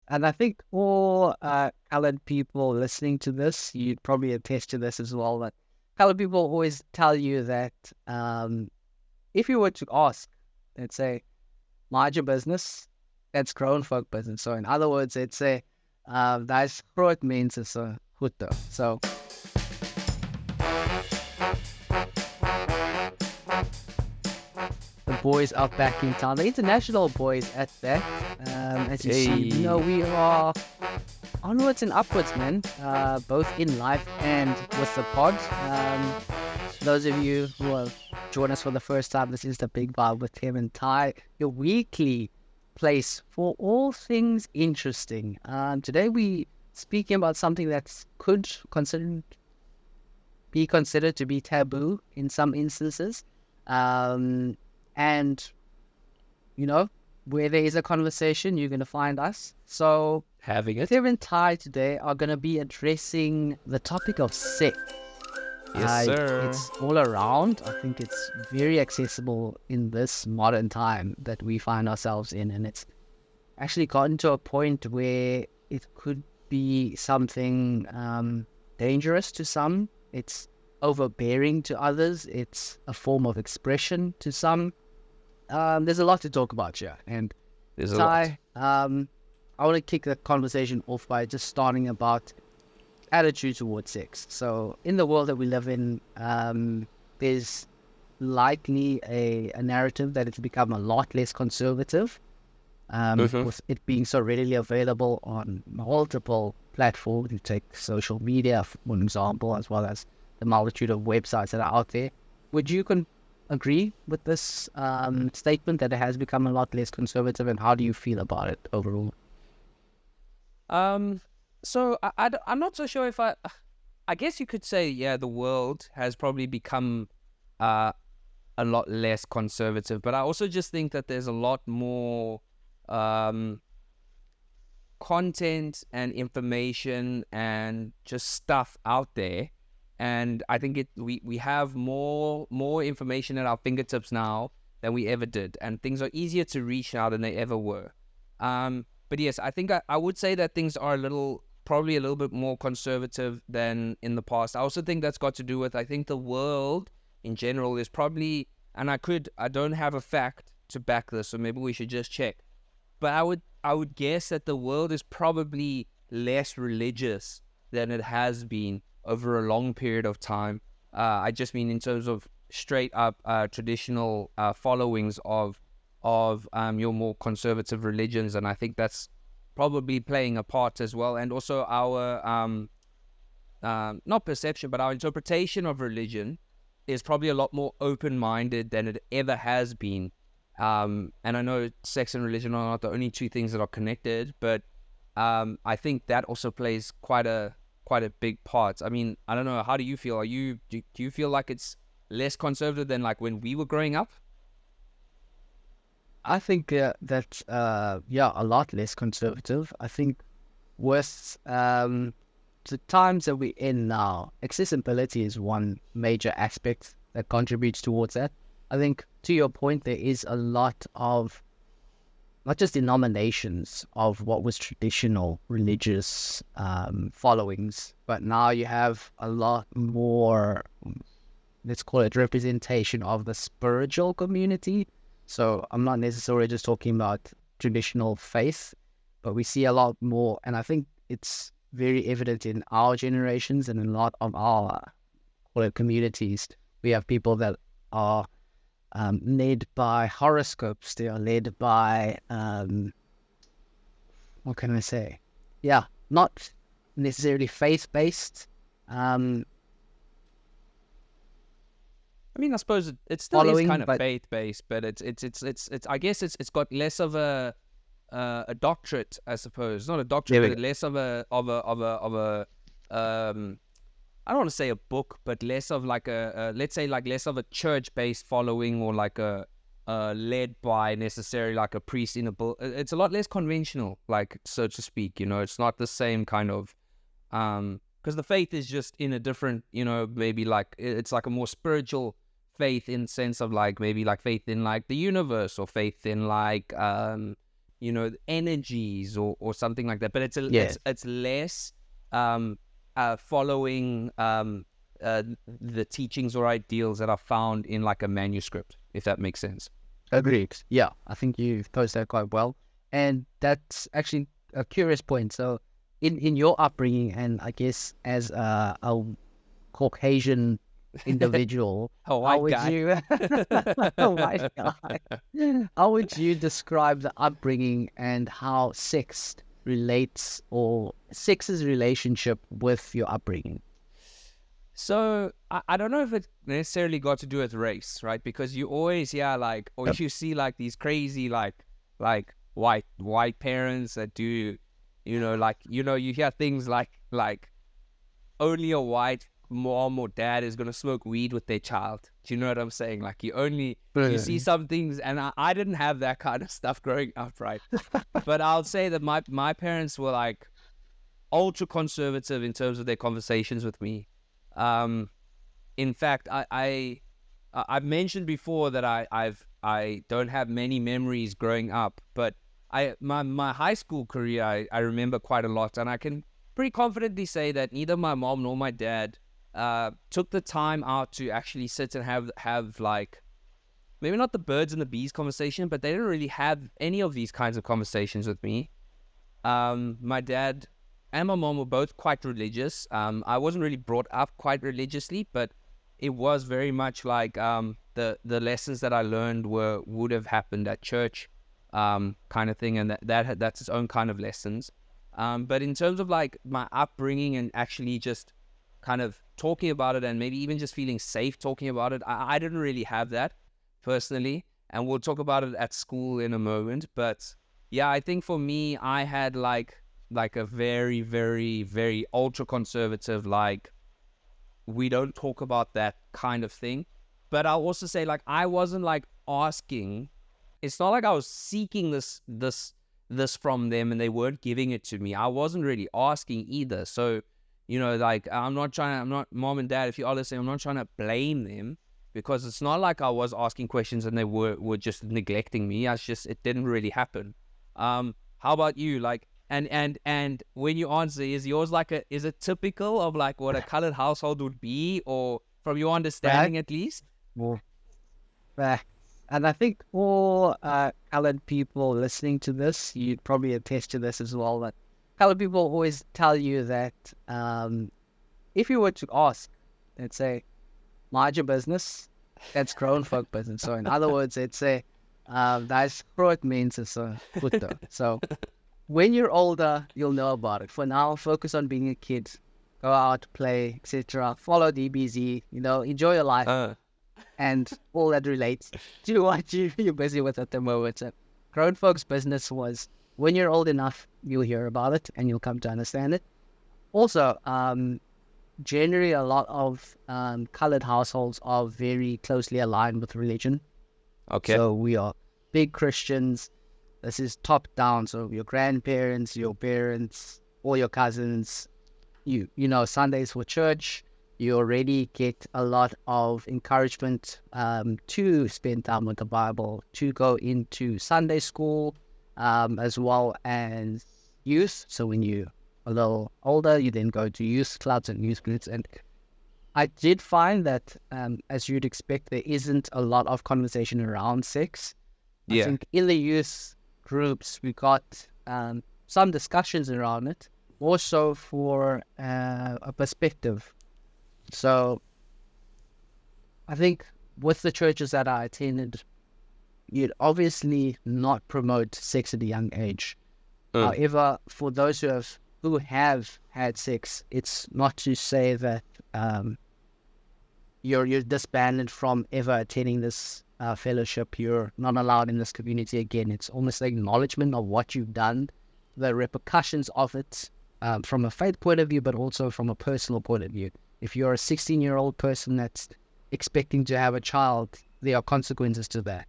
And I think all colored people listening to this, you'd probably attest to this as well, that colored people always tell you that if you were to ask, let's say, mind your business, that's grown folk business. So in other words, they'd say, that's groot means it's a hutte. So the boys are back in town, the international boys at that. As you see, Hey. we are onwards and upwards, man. Both in life and with the pod. Those of you who have joined us for the first time, this is the Big Vibe with Tev and Ty, your weekly place for all things interesting. Today we speaking about something that could be considered to be taboo in some instances, and you know, where there is a conversation, you're going to find us. So Having it. Tev and Ty today are going to be addressing the topic of sex. Yes, sir. It's all around. I think it's very accessible in this modern time that we find ourselves in. And it's actually gotten to a point where it could be something dangerous to some. It's overbearing to others. It's a form of expression to some. There's a lot to talk about here. And There's a lot. Ty, I want to kick the conversation off by just starting about attitude towards sex. So in the world that we live in, there's likely a narrative that it's become a lot less conservative, with it being so readily available on multiple platforms. You take social media, for example, as well as the multitude of websites that are out there. Would you agree with this statement that it has become a lot less conservative, and how do you feel about it overall? So I'm not so sure if I guess you could say, yeah, the world has probably become a lot less conservative, but I also just think that there's a lot more content and information and just stuff out there. And I think we have more information at our fingertips now than we ever did, and things are easier to reach now than they ever were. But yes, I think I would say that things are probably a little bit more conservative than in the past. I also think that's got to do with, I think the world in general is probably, and I don't have a fact to back this, so maybe we should just check. But I would guess that the world is probably less religious than it has been over a long period of time. I just mean in terms of straight up traditional followings of your more conservative religions, and I think that's probably playing a part as well. And also our not perception, but our interpretation of religion is probably a lot more open-minded than it ever has been. And I know sex and religion are not the only two things that are connected, but I think that also plays quite a big part. I mean, I don't know. How do you feel? Do you feel like it's less conservative than like when we were growing up? I think that a lot less conservative. I think with the times that we're in now, accessibility is one major aspect that contributes towards that. I think, to your point, there is a lot of not just denominations of what was traditional religious followings, but now you have a lot more, let's call it, representation of the spiritual community. So I'm not necessarily just talking about traditional faith, but we see a lot more, and I think it's very evident in our generations and in a lot of our, call it, communities. We have people that are led by horoscopes. They are led by, what can I say? Yeah, not necessarily faith-based. I mean, I suppose it still is Following, kind of but faith based, but it's I guess it's got less of a doctorate, I suppose. Not a doctorate, there we but go. less of a I don't want to say a book, but less of like a let's say like less of a church based following, or like a led by necessarily like a priest in a book. It's a lot less conventional, like, so to speak. It's not the same kind of because the faith is just in a different, maybe like it's like a more spiritual faith in sense of like maybe like faith in like the universe, or faith in like energies or something like that. But Yeah. it's less following the teachings or ideals that are found in like a manuscript, if that makes sense. Agreed. Yeah, I think you've posed that quite well. And that's actually a curious point. So in your upbringing, and I guess as a Caucasian individual, A how white would guy. you a white guy, how would you describe the upbringing and how sex relates, or sex's relationship with your upbringing? So I don't know if it necessarily got to do with race, right? Because you always hear like, or Yep. you see like these crazy like white parents that do, you hear things like only a white mom or dad is gonna smoke weed with their child. Do you know what I'm saying? Like you see some things, and I didn't have that kind of stuff growing up, right? But I'll say that my parents were like ultra conservative in terms of their conversations with me. Um, in fact, I've mentioned before that I don't have many memories growing up, but my high school career I remember quite a lot, and I can pretty confidently say that neither my mom nor my dad took the time out to actually sit and have like, maybe not the birds and the bees conversation, but they didn't really have any of these kinds of conversations with me. My dad and my mom were both quite religious. I wasn't really brought up quite religiously, but it was very much like the lessons that I learned would have happened at church, kind of thing, and that's its own kind of lessons. But in terms of like my upbringing and actually just kind of talking about it, and maybe even just feeling safe talking about it, I didn't really have that personally, and we'll talk about it at school in a moment. But yeah, I think for me, I had like a very, very, very ultra conservative, like, we don't talk about that kind of thing. But I'll also say, like, I wasn't like asking. It's not like I was seeking this from them and they weren't giving it to me. I wasn't really asking either. So, like, I'm not, mom and dad, if you are listening, I'm not trying to blame them, because it's not like I was asking questions and they were just neglecting me. It didn't really happen. How about you? Like, and when you answer, is yours like is it typical of like what a colored household would be, or from your Right? understanding at least? Well, and I think all colored people listening to this, you'd probably attest to this as well, that colored people always tell you that if you were to ask, let's say, mind your business, that's grown folk business. So in other words, it's a that's what means it's a puto. So when you're older, you'll know about it. For now, focus on being a kid. Go out, play, etc. Follow DBZ, enjoy your life Uh, and all that relates to what you're busy with at the moment. So grown folks' business was, when you're old enough, you'll hear about it and you'll come to understand it. Also, generally, a lot of colored households are very closely aligned with religion. okay. So we are big Christians. This is top down. So your grandparents, your parents, all your cousins, Sundays for church. You already get a lot of encouragement to spend time with the Bible, to go into Sunday school, as well as youth. So when you're a little older, you then go to youth clubs and youth groups. And I did find that, as you'd expect, there isn't a lot of conversation around sex. I Yeah. think in the youth groups, we got some discussions around it, also for a perspective. So I think with the churches that I attended, you'd obviously not promote sex at a young age. However, for those who have had sex, it's not to say that you're disbanded from ever attending this fellowship. You're not allowed in this community again. It's almost an acknowledgement of what you've done, the repercussions of it, from a faith point of view, but also from a personal point of view. If you're a 16-year-old person that's expecting to have a child, there are consequences to that.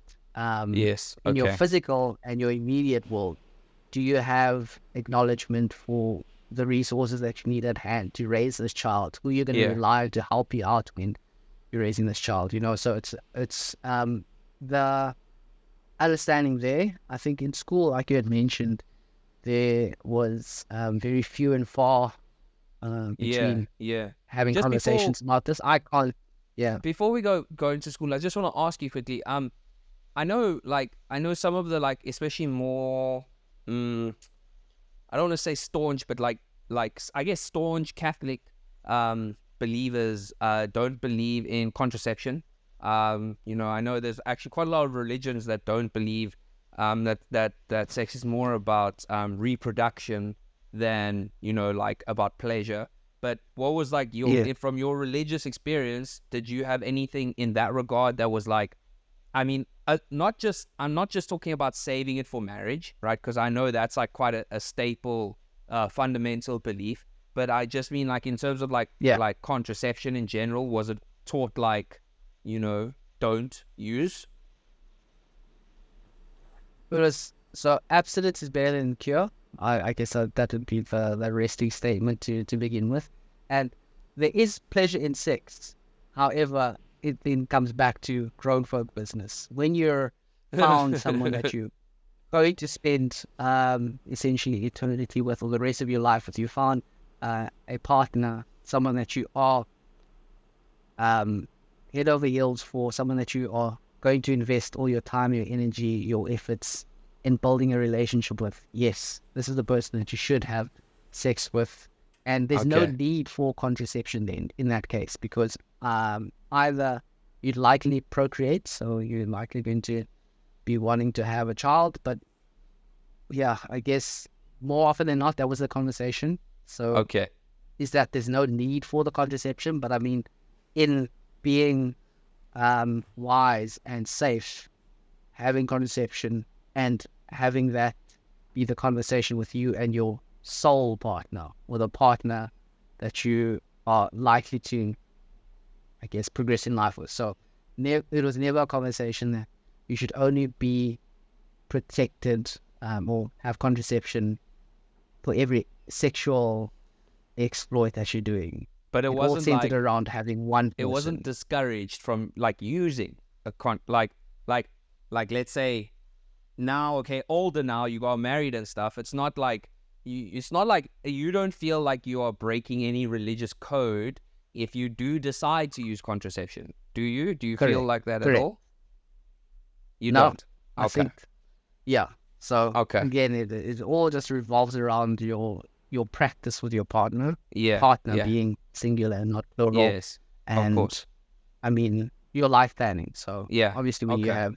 Yes. In your Okay. physical and your immediate world, do you have acknowledgement for the resources that you need at hand to raise this child? Who you're going to Yeah. rely on to help you out when you're raising this child? So it's the understanding there. I think in school, like you had mentioned, there was very few and far Yeah, between yeah. having Just conversations about this. I can't. Yeah. before we go into school, I just want to ask you quickly. I know some of the like, especially more. I don't want to say staunch, but I guess staunch Catholic believers don't believe in contraception. I know there's actually quite a lot of religions that don't believe that sex is more about reproduction than like about pleasure. But what was like Yeah. from your religious experience? Did you have anything in that regard that was like, I mean, I'm not just talking about saving it for marriage, right? Because I know that's like quite a staple, fundamental belief. But I just mean like in terms of Yeah. like contraception in general, was it taught like, don't use? Whereas, so abstinence is better than cure. I guess that would be the resting statement to begin with. And there is pleasure in sex. However, it then comes back to grown folk business. When you're found someone that you going to spend essentially eternity with, or the rest of your life with, you found a partner, someone that you are head over heels for, someone that you are going to invest all your time, your energy, your efforts in building a relationship with. Yes, this is the person that you should have sex with. And there's no Okay. need for contraception then in that case, because either you'd likely procreate, so you're likely going to be wanting to have a child. But yeah, I guess more often than not, that was the conversation. So Okay. is that there's no need for the contraception, but I mean, in being wise and safe, having contraception and having that be the conversation with you and your soul partner, or the partner that you are likely to, I guess, progress in life with. So it was never a conversation that you should only be protected or have contraception for every sexual exploit that you're doing. But It all centered around having one it wasn't person. discouraged from like using a like let's say now, okay, older now, you got married and stuff. It's not like you don't feel like you are breaking any religious code if you do decide to use contraception. Do you feel Correct. like that at Correct. all? You No, don't. I Okay. think, yeah. So Okay. again, it all just revolves around your practice with your partner, Yeah. partner Yeah. being singular and not plural. Yes. Of And course. I mean, your life planning. So Yeah. obviously, when you Okay. have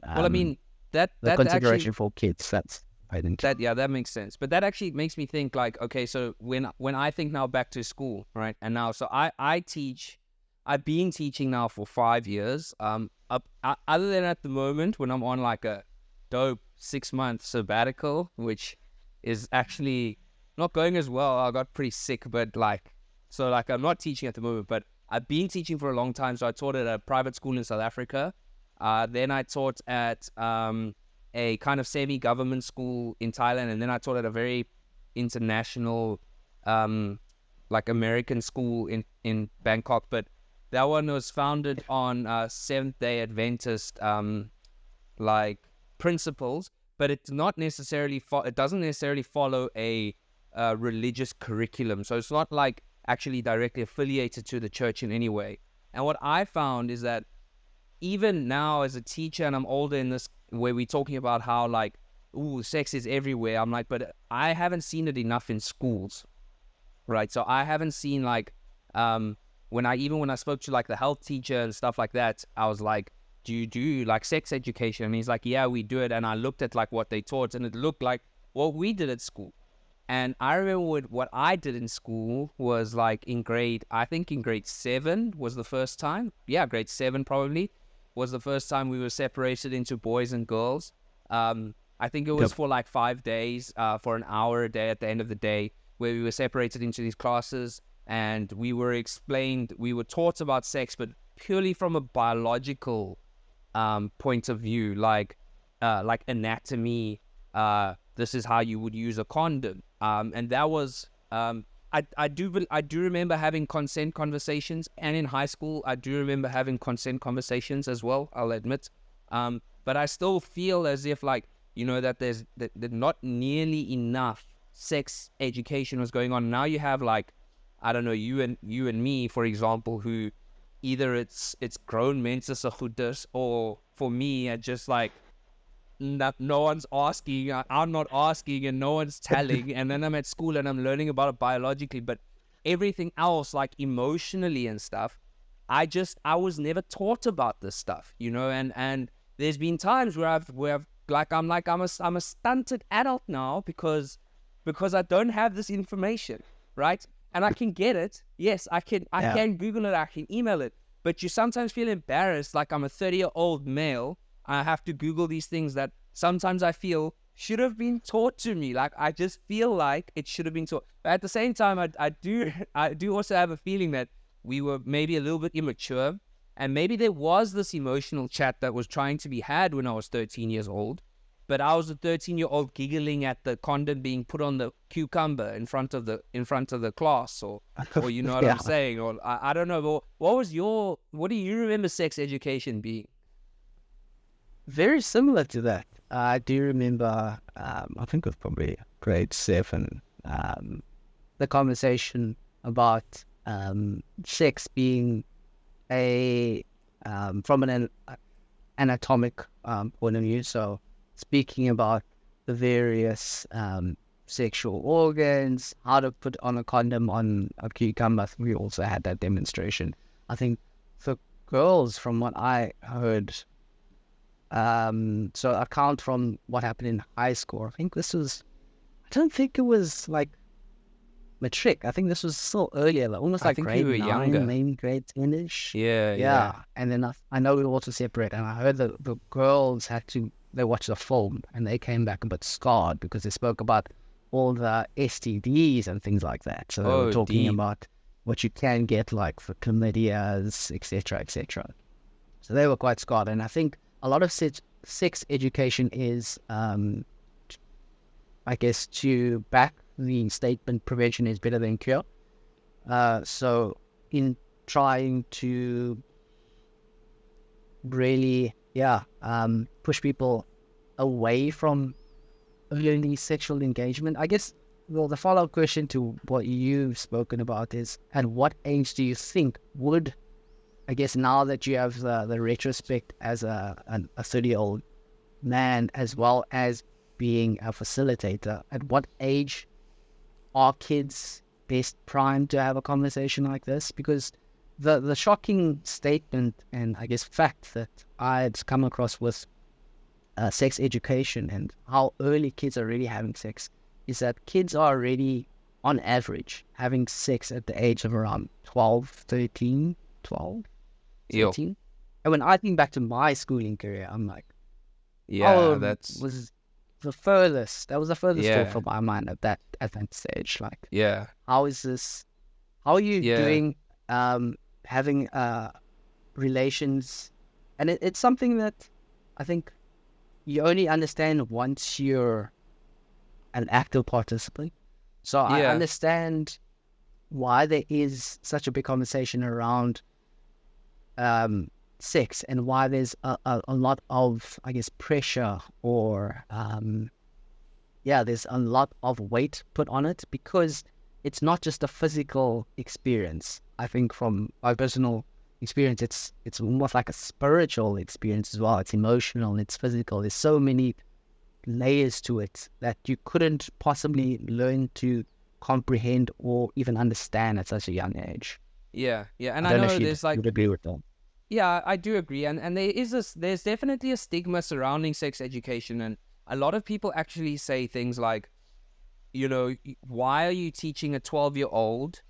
Well, I um, mean that the that actually consideration for kids, that's I think. that yeah, that makes sense. But that actually makes me think like, okay, so when I think now back to school, right? And now, so I teach, I've been teaching now for 5 years. Other than at the moment when I'm on like a dope 6 month sabbatical, which is actually not going as well. I got pretty sick, but like I'm not teaching at the moment, but I've been teaching for a long time. So I taught at a private school in South Africa. Then I taught at a kind of semi-government school in Thailand, and then I taught at a very international, like American school in Bangkok. But that one was founded on Seventh Day Adventist like principles, but it's not necessarily it doesn't necessarily follow a religious curriculum. So it's not like actually directly affiliated to the church in any way. And what I found is that even now as a teacher, and I'm older in this, where we're talking about how like, ooh, sex is everywhere. I'm like, but I haven't seen it enough in schools, right? So I haven't seen like, when I spoke to like the health teacher and stuff like that, I was like, do you do like sex education? And he's like, yeah, we do it. And I looked at like what they taught, and it looked like what we did at school. And I remember what I did in school was like I think in grade 7 was the first time. Yeah, grade 7 probably was the first time we were separated into boys and girls. I think it was Yep. for like 5 days, for an hour a day at the end of the day, where we were separated into these classes, and we were taught about sex, but purely from a biological point of view, like anatomy. This is how you would use a condom, and that was I do remember having consent conversations, and in high school I do remember having consent conversations as well. I'll admit, but I still feel as if like, you know, that there's that not nearly enough sex education was going on. Now you have like, I don't know, you and me, for example, who either it's grown mense se goedes, or for me, I just like, that no one's asking, I'm not asking, and no one's telling, and then I'm at school and I'm learning about it biologically, but everything else, like emotionally and stuff, I was never taught about this stuff, you know, and there's been times where I've I'm a stunted adult now because I don't have this information, right? And I can get it. Yes, I can Google it, I can email it, but you sometimes feel embarrassed, like I'm a 30-year-old male. I have to Google these things that sometimes I feel should have been taught to me. Like, I just feel like it should have been taught. But at the same time, I do also have a feeling that we were maybe a little bit immature, and maybe there was this emotional chat that was trying to be had when I was 13 years old. But I was a 13-year-old giggling at the condom being put on the cucumber in front of the class, or you know what I'm saying, or I don't know. But what do you remember sex education being? Very similar to that. I do remember, I think it was probably grade 7, the conversation about sex being from an anatomic point of view. So speaking about the various sexual organs, how to put on a condom on a cucumber. We also had that demonstration. I think for girls, from what I heard, so I count from what happened in high school. I don't think it was like matric. I think this was still earlier, like almost like grade 9, younger. Maybe grade 10-ish. Yeah. And then I know we were also separate, and I heard that the girls they watched the film and they came back a bit scarred because they spoke about all the STDs and things like that. So they were talking about what you can get, like for chlamydias, etc., etc. So they were quite scarred, and I think a lot of sex education is, I guess, to back the statement, prevention is better than cure. So in trying to really, push people away from early sexual engagement, I guess, well, the follow-up question to what you've spoken about is, at what age do you think would, I guess, now that you have the retrospect as a 30-year-old man, as well as being a facilitator, at what age are kids best primed to have a conversation like this? Because the shocking statement and, I guess, fact that I'd come across with sex education and how early kids are really having sex is that kids are already, on average, having sex at the age of around 12, 13, 12. 13. And when I think back to my schooling career, I'm like, that was the furthest thought from my mind at that stage. Like, how is this? How are you doing? Having relations, and it's something that I think you only understand once you're an active participant. So I understand why there is such a big conversation around sex, and why there's a lot of, I guess, pressure, or there's a lot of weight put on it, because it's not just a physical experience. I think from my personal experience, it's almost like a spiritual experience as well. It's emotional, it's physical. There's so many layers to it that you couldn't possibly learn to comprehend or even understand at such a young age. And I know there's like, would agree with that. Yeah, I do agree, and there's definitely a stigma surrounding sex education, and a lot of people actually say things like, you know, why are you teaching a 12-year-old?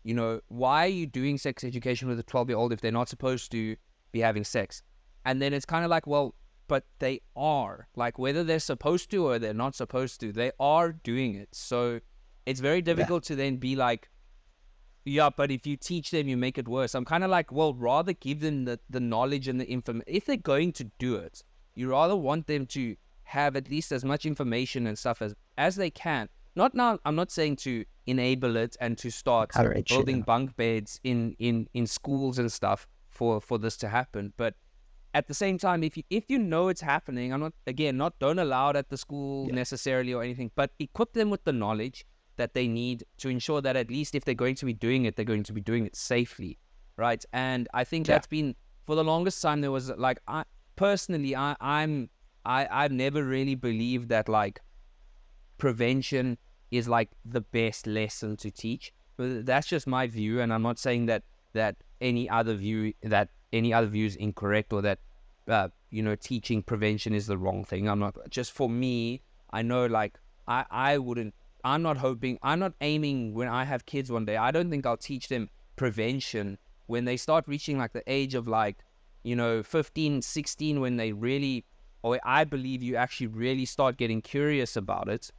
You know, why are you doing sex education with a 12-year-old if they're not supposed to be having sex? And then it's kind of like, well, but they are. Like, whether they're supposed to or they're not supposed to, they are doing it. So it's very difficult to then be like, but if you teach them, you make it worse. I'm kind of like, well, rather give them the knowledge and the information. If they're going to do it, you rather want them to have at least as much information and stuff as they can. Not now, I'm not saying to enable it and to start building bunk beds in schools and stuff for this to happen. But at the same time, if you know it's happening, I'm not don't allow it at the school necessarily or anything, but equip them with the knowledge that they need to ensure that at least if they're going to be doing it, they're going to be doing it safely, right? And I think that's been, for the longest time, there was like, I've never really believed that like prevention is like the best lesson to teach. But that's just my view, and I'm not saying that any other view is incorrect, or that teaching prevention is the wrong thing. I'm not, just for me, I know like I wouldn't, I'm not aiming when I have kids one day, I don't think I'll teach them prevention when they start reaching like the age of like 15, 16, when they really, or I believe you actually really start getting curious about it.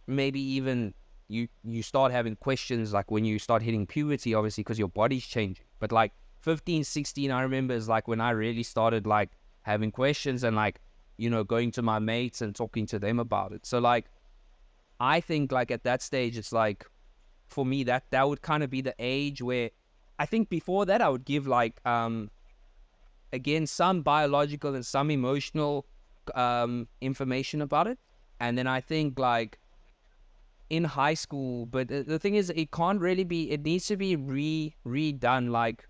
Maybe even you start having questions like when you start hitting puberty, obviously, because your body's changing. But like 15, 16, I remember, is like when I really started like having questions and like, going to my mates and talking to them about it. So like, I think like at that stage, it's like, for me, that would kind of be the age where I think before that I would give like, again, some biological and some emotional information about it. And then I think like in high school, but the thing is, it can't really be, it needs to be redone. Like,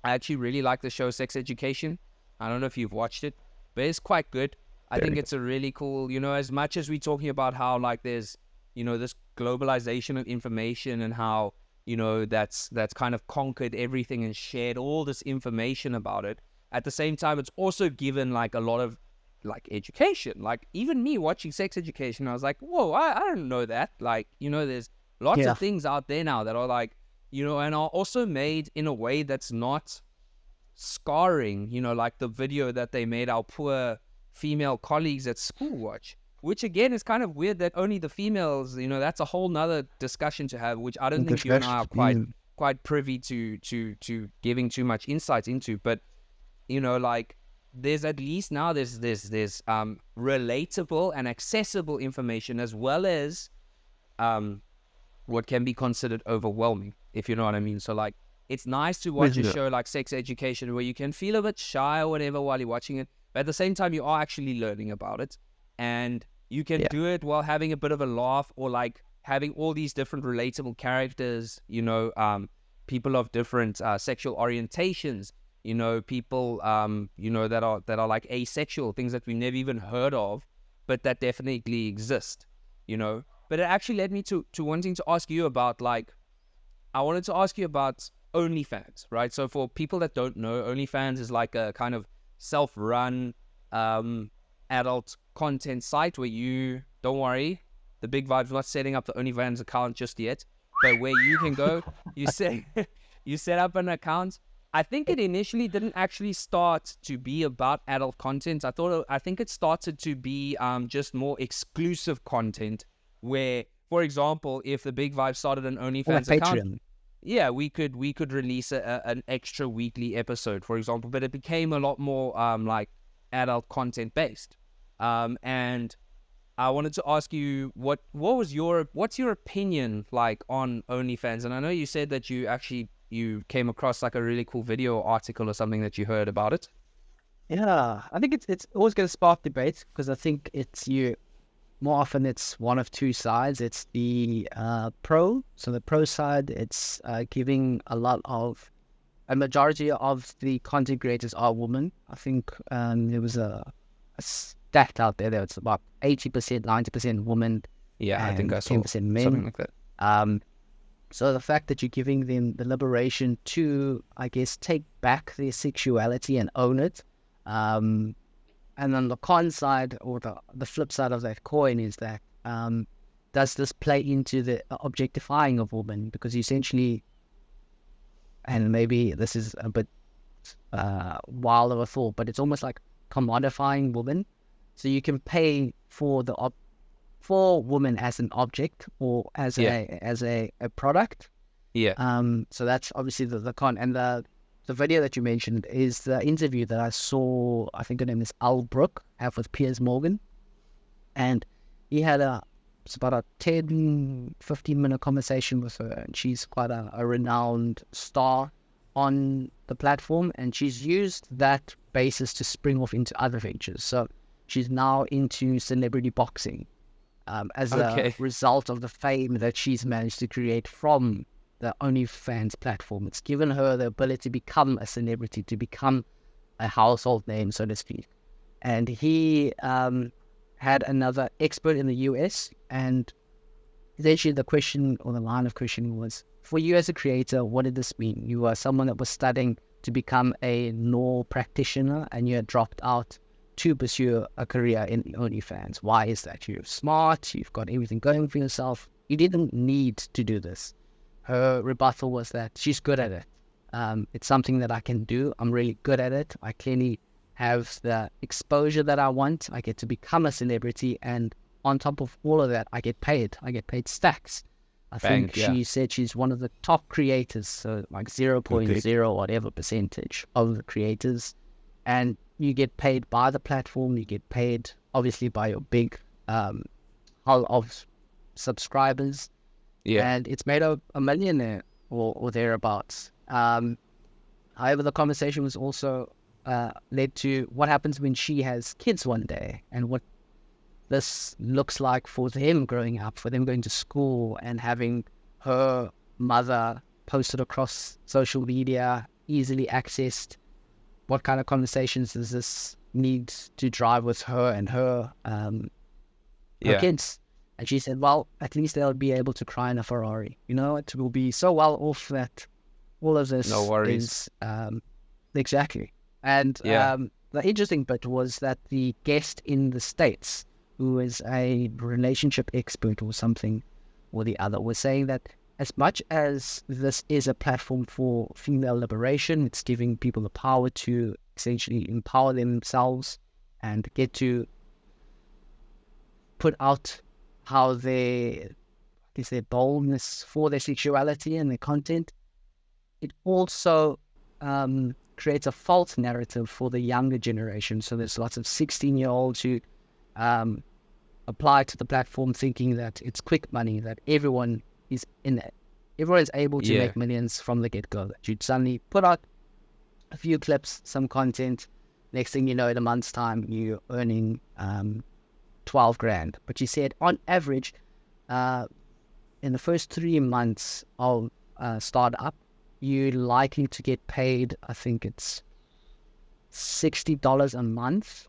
I actually really like the show Sex Education. I don't know if you've watched it, but it's quite good. I think it's a really cool, as much as we're talking about how like there's, this globalization of information and how, that's kind of conquered everything and shared all this information about it. At the same time, it's also given like a lot of like education. Like even me watching Sex Education, I was like, whoa, I don't know that. Like, there's lots of things out there now that are like, and are also made in a way that's not scarring, like the video that they made our poor female colleagues at school watch, which again is kind of weird that only the females, that's a whole nother discussion to have, which I don't think you and I are quite privy to giving too much insight into. But like there's at least now there's relatable and accessible information, as well as what can be considered overwhelming, if you know what I mean. So like, it's nice to watch a show like Sex Education where you can feel a bit shy or whatever while you're watching it, but at the same time you are actually learning about it, and you can do it while having a bit of a laugh, or like having all these different relatable characters, people of different sexual orientations, people that are like asexual, things that we've never even heard of, but that definitely exist, But it actually led me to wanting to ask you about like, I wanted to ask you about OnlyFans, right? So for people that don't know, OnlyFans is like a kind of self-run adult content site where you, don't worry, the Big Vibe's not setting up the OnlyFans account just yet, but where you can go, you set up an account. I think it initially didn't actually start to be about adult content. I think it started to be just more exclusive content, where, for example, if the Big Vibe started an OnlyFans account, Patreon. Yeah, we could release an extra weekly episode, for example, but it became a lot more like adult content based. And I wanted to ask you what's your opinion like on OnlyFans? And I know you said that you came across like a really cool video or article or something that you heard about it. Yeah, I think it's always going to spark debate, because I think more often it's one of two sides. It's the pro. So the pro side, it's giving a majority of the content creators are women. I think there was a stat out there that it's about 80%, 90% women. Yeah, I think I saw 10% men. Something like that. So the fact that you're giving them the liberation to, I guess, take back their sexuality and own it. And on the con side, or the flip side of that coin, is that does this play into the objectifying of women? Because essentially, and maybe this is a bit wild of a thought, but it's almost like commodifying women. So you can pay for for women as an object, or as a product. Yeah. So that's obviously the con. And the video that you mentioned is the interview that I saw. I think her name is Al Brook, have with Piers Morgan. And he had it's about a 10, 15-minute conversation with her. And she's quite a renowned star on the platform. And she's used that basis to spring off into other ventures. So she's now into celebrity boxing, as a Okay. result of the fame that she's managed to create from the OnlyFans platform. It's given her the ability to become a celebrity, to become a household name, so to speak. And he had another expert in the US, and essentially the question or the line of questioning was, for you as a creator, what did this mean? You were someone that was studying to become a law practitioner, and you had dropped out to pursue a career in OnlyFans. Why is that? You're smart, you've got everything going for yourself. You didn't need to do this. Her rebuttal was that she's good at it. It's something that I can do. I'm really good at it. I clearly have the exposure that I want. I get to become a celebrity, and on top of all of that, I get paid. I get paid stacks. I think she said she's one of the top creators, so like 0.0 whatever percentage of the creators. And you get paid by the platform. You get paid, obviously, by your big hull of subscribers. Yeah. And it's made her a millionaire or thereabouts. However, the conversation was also led to what happens when she has kids one day, and what this looks like for them growing up, for them going to school and having her mother posted across social media, easily accessed. What kind of conversations does this need to drive with her and her kids? And she said, well, at least they'll be able to cry in a Ferrari. You know, it will be so well off that all of this No worries. is exactly. And the interesting bit was that the guest in the States, who is a relationship expert or something or the other, was saying that as much as this is a platform for female liberation, it's giving people the power to essentially empower themselves and get to put out how their boldness for their sexuality and their content. It also creates a false narrative for the younger generation. So there's lots of 16-year-olds who apply to the platform thinking that it's quick money, that everyone is in it. Everyone is able to make millions from the get-go. That you'd suddenly put out a few clips, some content. Next thing you know, in a month's time, you're earning 12 grand. But you said on average, in the first 3 months of startup, you're likely to get paid, I think it's $60 a month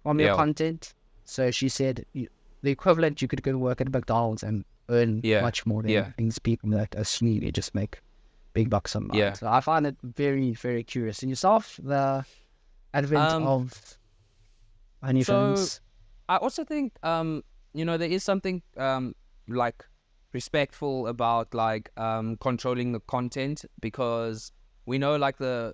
from your content. So she said the equivalent, you could go work at McDonald's and earn much more than these people that assume you just make big bucks a month. So I find it very, very curious. And yourself, the advent of OnlyFans. So I also think, there is something like respectful about like controlling the content, because we know like the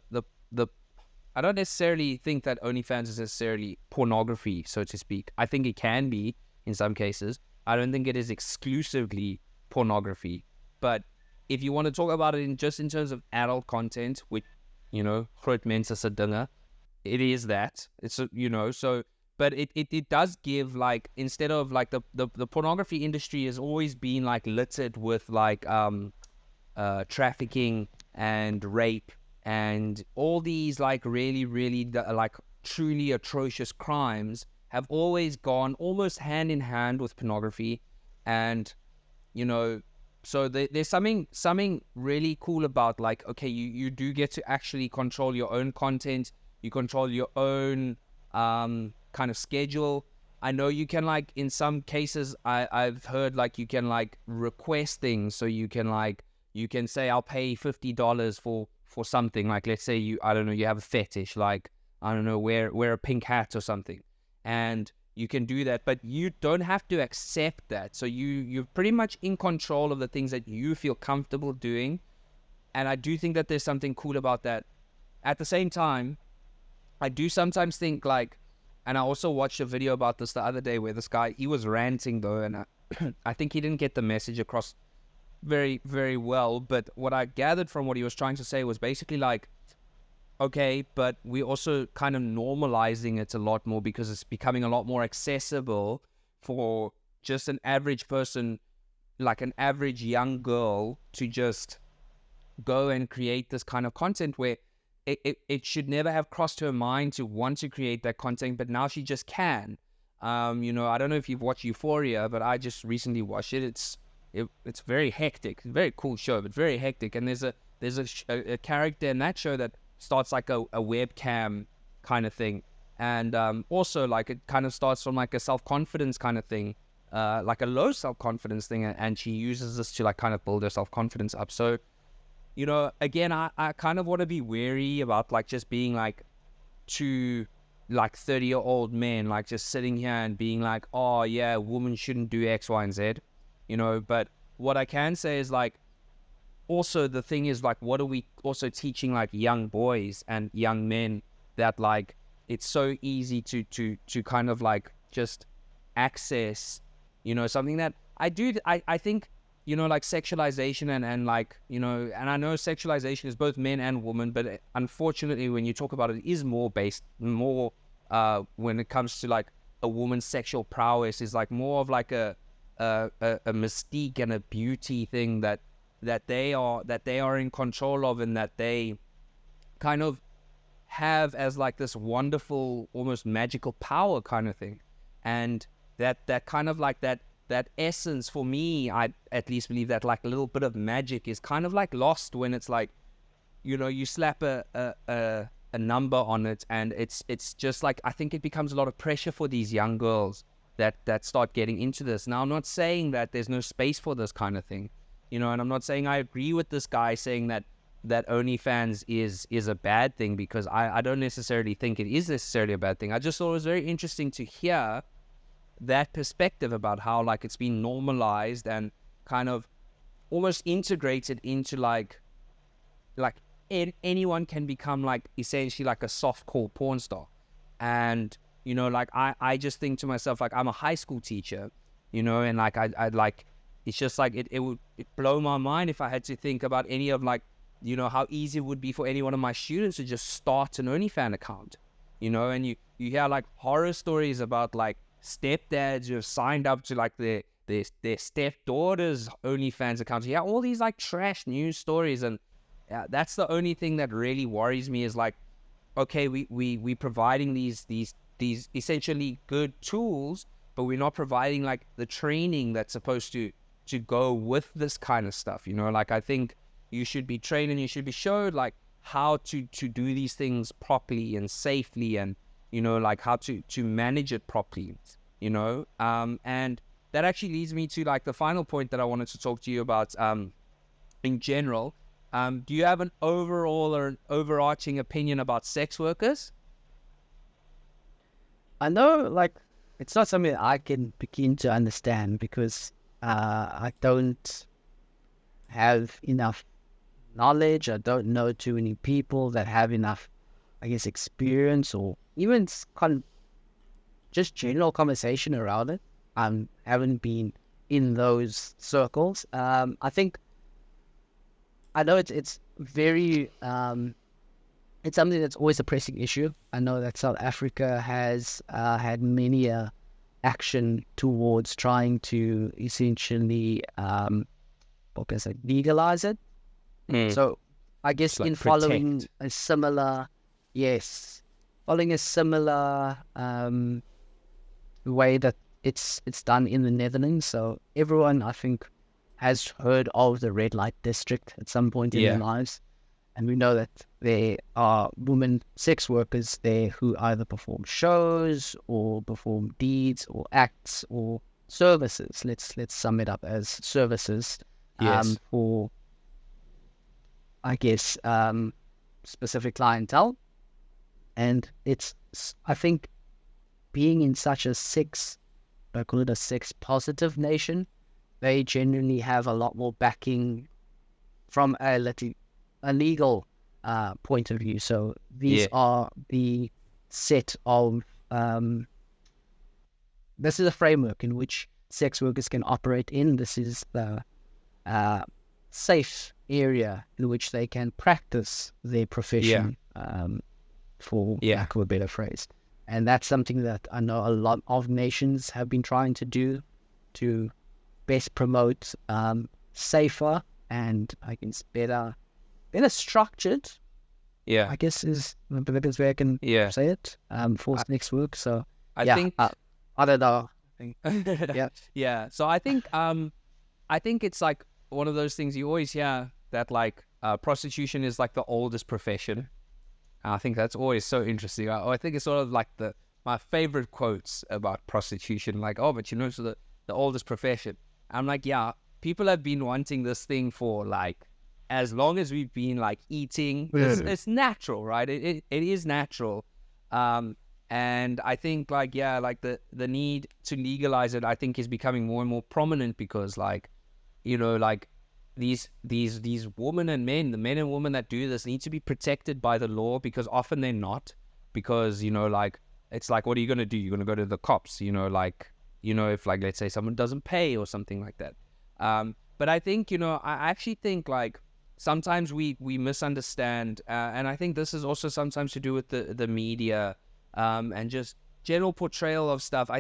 I don't necessarily think that OnlyFans is necessarily pornography, so to speak. I think it can be in some cases. I don't think it is exclusively pornography. But if you want to talk about it in terms of adult content, which, groot mense se dinge, it is that. It's, so, but it does give, like, instead of like the pornography industry has always been like littered with like trafficking and rape and all these like really, really like truly atrocious crimes have always gone almost hand in hand with pornography. And, so there's something really cool about like, okay, you do get to actually control your own content. You control your own kind of schedule. I know you can, like, in some cases, I've heard like you can like request things. So you can say, I'll pay $50 for something. Like, let's say you have a fetish, like, I don't know, wear a pink hat or something. And you can do that, but you don't have to accept that. So you're pretty much in control of the things that you feel comfortable doing. And I do think that there's something cool about that. At the same time, I do sometimes think like, and I also watched a video about this the other day where this guy, he was ranting though, and I think he didn't get the message across very, very well. But what I gathered from what he was trying to say was basically like, okay, but we're also kind of normalizing it a lot more because it's becoming a lot more accessible for just an average person, like an average young girl, to just go and create this kind of content where it should never have crossed her mind to want to create that content, but now she just can. I don't know if you've watched Euphoria, but I just recently watched it. It's very hectic. It's a very cool show, but very hectic. And there's a character in that show that starts like a webcam kind of thing, and also like it kind of starts from like a self-confidence kind of thing, like a low self-confidence thing, and she uses this to like kind of build her self-confidence up. So again, I kind of want to be wary about like just being like two like 30-year-old men like just sitting here and being like, oh yeah, women shouldn't do X, Y, and Z, but what I can say is like, also the thing is like, what are we also teaching like young boys and young men, that like it's so easy to kind of like just access something that I think like sexualization and like and I know sexualization is both men and women, but unfortunately when you talk about it, it is more when it comes to like a woman's sexual prowess is like more of like a mystique and a beauty thing that they are in control of, and that they kind of have as like this wonderful, almost magical power kind of thing. And that kind of like that essence, for me, I at least believe that like a little bit of magic is kind of like lost when it's like, you slap a number on it, and it's just like, I think it becomes a lot of pressure for these young girls that start getting into this. Now, I'm not saying that there's no space for this kind of thing, and I'm not saying I agree with this guy saying that OnlyFans is a bad thing, because I don't necessarily think it is necessarily a bad thing. I just thought it was very interesting to hear that perspective about how like it's been normalized and kind of almost integrated into like anyone can become like essentially like a softcore porn star. And like I just think to myself, like, I'm a high school teacher, and like I'd like, it's just like it would blow my mind if I had to think about any of like how easy it would be for any one of my students to just start an OnlyFans account, and you hear like horror stories about like stepdads who have signed up to like their stepdaughter's OnlyFans accounts. Yeah, all these like trash news stories. And that's the only thing that really worries me is like, okay, we providing these essentially good tools, but we're not providing like the training that's supposed to go with this kind of stuff. Like, I think you should be trained and you should be showed like how to do these things properly and safely, and like how to manage it properly. And that actually leads me to like the final point that I wanted to talk to you about in general. Do you have an overall or an overarching opinion about sex workers? I know, like, it's not something that I can begin to understand, because I don't have enough knowledge. I don't know too many people that have enough, I guess, experience, or even just general conversation around it. I haven't been in those circles. I think I know it's very it's something that's always a pressing issue. I know that South Africa has had many action towards trying to essentially what can I say, legalize it. So I guess Like in following protect. a similar, yes, following a similar way that it's done in the Netherlands. So everyone, I think, has heard of the red light district at some point in their Yeah. lives. And we know that there are women sex workers there who either perform shows or perform deeds or acts or services. Let's sum it up as services Yes. for, I guess, specific clientele. And I think, being in such a I call it a sex positive nation, they generally have a lot more backing from a legal point of view. So these Yeah. are the set of this is a framework in which sex workers can operate in. This is the safe area in which they can practice their Yeah. profession, for Yeah. lack of a better phrase. And that's something that I know a lot of nations have been trying to do to best promote safer and, I guess, better structured Yeah. I guess is the best way I can Yeah. say it. I, Forced next work. So I yeah, think I don't know. Yeah, yeah. So I think it's like one of those things you always hear that like prostitution is like the oldest profession. And I think that's always so interesting. I think it's sort of like my favorite quotes about prostitution, like, oh, but you know, it's the oldest profession. I'm like, yeah, people have been wanting this thing for like as long as we've been like eating. It's natural, right? It is natural. Um, and I think like, yeah, like the need to legalize it, I think is becoming more and more prominent because like, you know, like these women and men, the men and women that do this need to be protected by the law because often they're not, because, you know, like it's like, what are you going to do? You're going to go to the cops, you know, like, you know, if like, let's say someone doesn't pay or something like that. But I think, you know, I actually think like sometimes we misunderstand, and I think this is also sometimes to do with the media, and just general portrayal of stuff.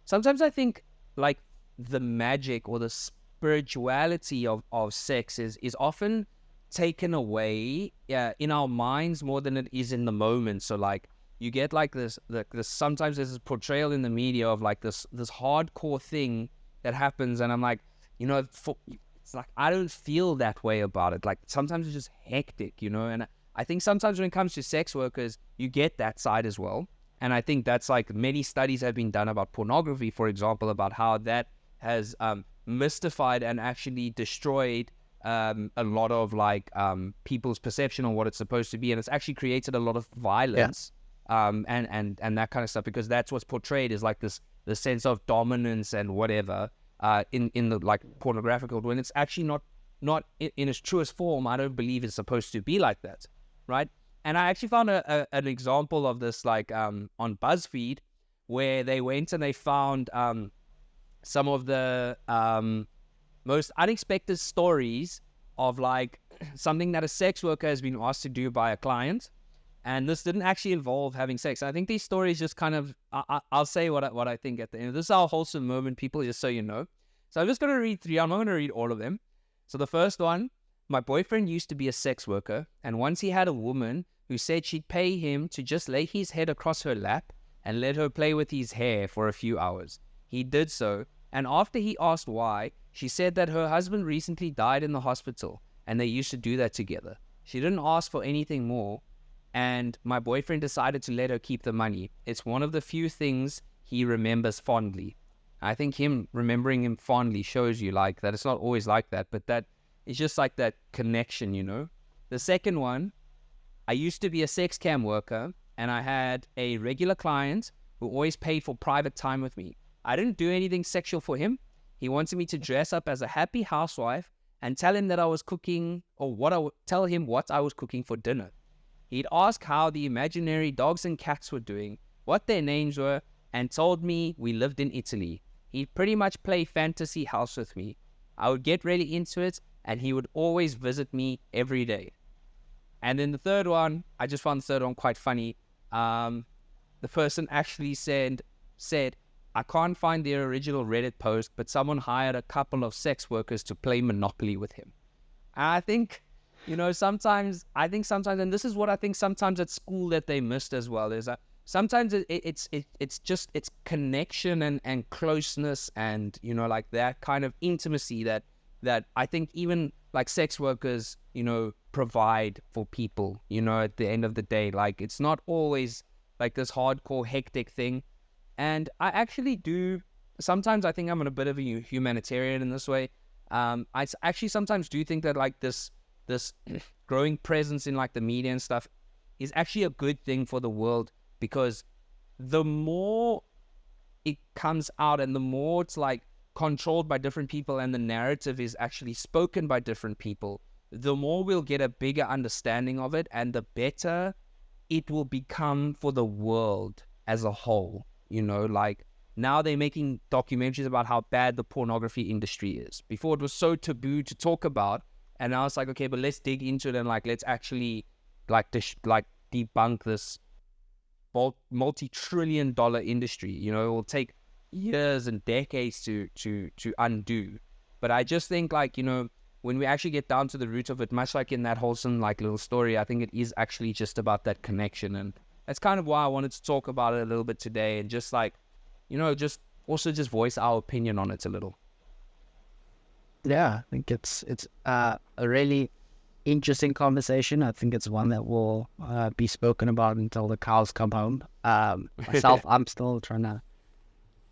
Sometimes I think like the magic or the spirituality of sex is often taken away in our minds more than it is in the moment. So like you get like this sometimes there's this portrayal in the media of like this hardcore thing that happens, and I'm like, you know, it's like I don't feel that way about it. Like sometimes it's just hectic, you know, and I think sometimes when it comes to sex workers, you get that side as well. And I think that's like many studies have been done about pornography, for example, about how that has mystified and actually destroyed a lot of like people's perception on what it's supposed to be. And it's actually created a lot of violence and that kind of stuff, because that's what's portrayed as like the sense of dominance and whatever in the like pornographic world, when it's actually not in its truest form. I don't believe it's supposed to be like that, right? And I actually found an example of this like on BuzzFeed, where they went and they found some of the most unexpected stories of like something that a sex worker has been asked to do by a client. And this didn't actually involve having sex. I think these stories just kind of, I'll say what I think at the end. This is our wholesome moment, people, just so you know. So I'm just going to read 3. I'm not going to read all of them. So the first one, my boyfriend used to be a sex worker, and once he had a woman who said she'd pay him to just lay his head across her lap and let her play with his hair for a few hours. He did so, and after he asked why, she said that her husband recently died in the hospital, and they used to do that together. She didn't ask for anything more, and my boyfriend decided to let her keep the money. It's one of the few things he remembers fondly. I think him remembering him fondly shows you like that it's not always like that, but that it's just like that connection, you know. The second one, I used to be a sex cam worker, and I had a regular client who always paid for private time with me. I didn't do anything sexual for him. He wanted me to dress up as a happy housewife and tell him that I was cooking, or tell him what I was cooking for dinner. He'd ask how the imaginary dogs and cats were doing, what their names were, and told me we lived in Italy. He'd pretty much play fantasy house with me. I would get really into it, and he would always visit me every day. And then the third one, I just found the third one quite funny. The person actually said, I can't find their original Reddit post, but someone hired a couple of sex workers to play Monopoly with him. And I think, you know, sometimes, and this is what I think sometimes at school that they missed as well, is that sometimes it's just, it's connection and closeness and, you know, like that kind of intimacy that I think even like sex workers, you know, provide for people, you know, at the end of the day. Like, it's not always like this hardcore hectic thing. And I actually do, sometimes I think I'm a bit of a humanitarian in this way. I actually sometimes do think that like this growing presence in like the media and stuff is actually a good thing for the world, because the more it comes out and the more it's like controlled by different people and the narrative is actually spoken by different people, the more we'll get a bigger understanding of it, and the better it will become for the world as a whole. You know, like now they're making documentaries about how bad the pornography industry is. Before it was so taboo to talk about, and now it's like, okay, but let's dig into it and like let's actually like debunk this multi-trillion-dollar industry. You know, it will take years and decades to undo. But I just think like, you know, when we actually get down to the root of it, much like in that wholesome like little story, I think it is actually just about that connection. And that's kind of why I wanted to talk about it a little bit today, and just like, just also just voice our opinion on it a little. Yeah, I think it's a really interesting conversation. I think it's one that will be spoken about until the cows come home. Myself, I'm still trying to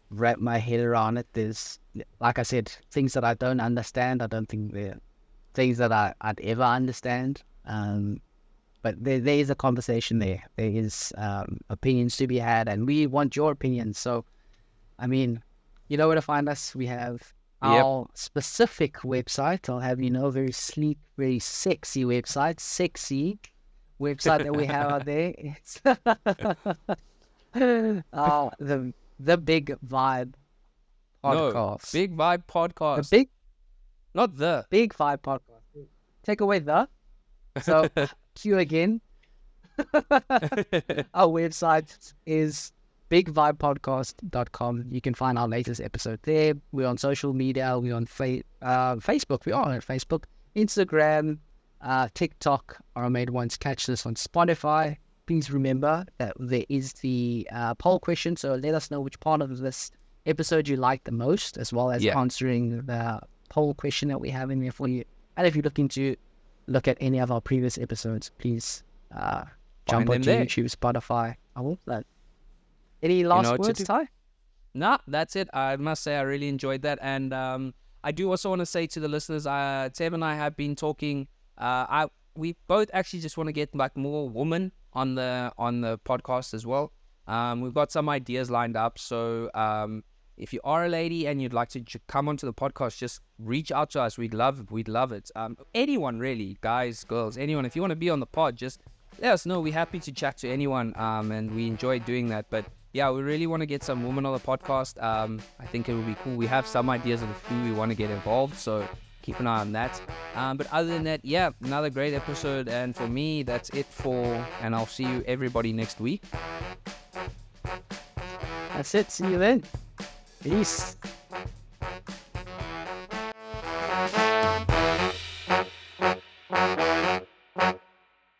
wrap my head around it. There's, like I said, things that I don't understand. I don't think they're things that I'd ever understand. But there is a conversation there. There is opinions to be had, and we want your opinions. So, I mean, you know where to find us. We have our specific website. I'll have very sleek, very sexy website. Sexy website that we have out there. It's the Big Vibe Podcast. No, Big Vibe Podcast. Not the Big Vibe Podcast. Take away the. So, cue again. Our website is bigvibepodcast.com. You can find our latest episode there. We're on social media. We're on Facebook. We are on Facebook, Instagram, TikTok are our main ones. Catch this on Spotify. Please remember that there is the poll question. So let us know which part of this episode you like the most, as well as answering the poll question that we have in there for you. And if you're looking to look at any of our previous episodes, please jump onto YouTube, Spotify. I will that. Any last words, Ty? Nah, that's it. I must say I really enjoyed that. And I do also want to say to the listeners, Tev and I have been talking. We both actually just want to get like more women on the podcast as well. We've got some ideas lined up. So if you are a lady and you'd like to come onto the podcast, just reach out to us. We'd love it. Anyone really, guys, girls, anyone. If you want to be on the pod, just let us know. We're happy to chat to anyone, and we enjoy doing that. But yeah, we really want to get some women on the podcast. I think it would be cool. We have some ideas of who we want to get involved, so keep an eye on that. But other than that, yeah, another great episode. And for me, that's it and I'll see you everybody next week. That's it. See you then. Peace.